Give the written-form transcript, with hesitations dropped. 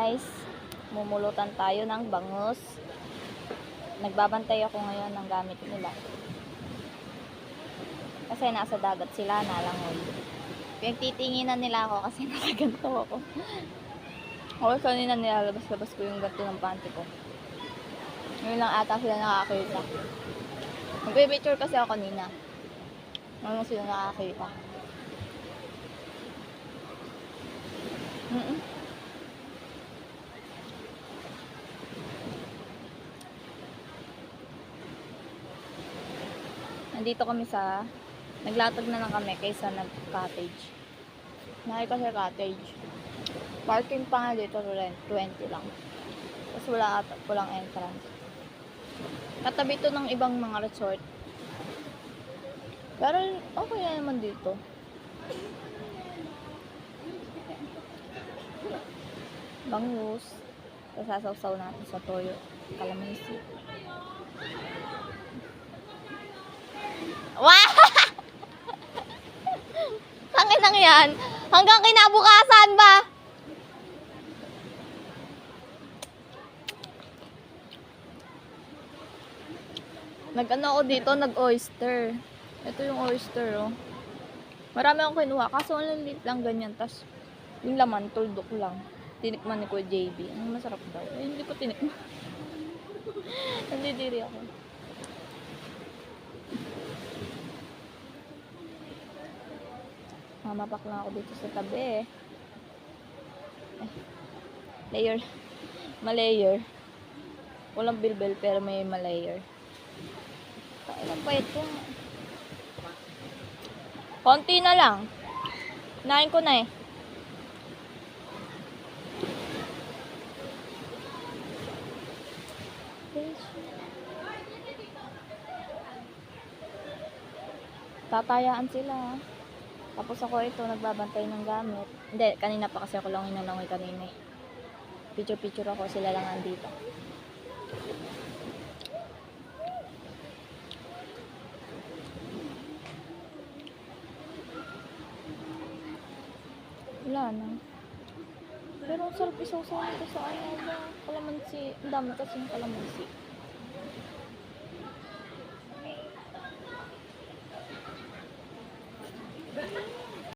guys, mumulutan tayo ng bangus. Nagbabantay ako ngayon ng gamit nila. Kasi nasa dagat sila, nalangoy. Pinagtitinginan nila ako kasi nakaganto ako. Ako kanina nilalabas-labas ko yung ganto ng panty ko. Ngayon lang ata sila nakakita. Magpipicture kasi ako kanina. Ngayon sila nakakita. Nandito kami sa naglatag na lang kami kaysa nag-cottage. Nakita sa cottage. Parking pa nga dito, 20 lang. Tapos walang entrance. Katabi to ng ibang mga resort. Pero okay na naman dito. Bangus. Sasawsaw natin sa toyo. Kalamansi. Wow! Tangin lang yan. Hanggang kinabukasan ba? Nag-ano ako dito, nag-oyster. Ito yung oyster, oh. Marami akong kinuha. Kaso ang liit lang ganyan. Tapos, yung laman, tuldok lang. Tinikman ni Kuya JB. Ang masarap daw. Eh, hindi ko tinikman. Nandidiri ako. Mamapak lang ako dito sa tabi, layer. Malayer. Walang bilbil pero may malayer. Ilang payat ko. Konti na lang. Nain ko na eh. Tatayaan sila. Tapos ako ito, nagbabantay ng gamit. Hindi, kanina pa kasi ako lang inalangoy kanina. Picture-picture ako, sila lang andito. Wala na. Pero ang sarap isaw-saw nito sa kalamansi. Ang dami kasi yung kalamansi.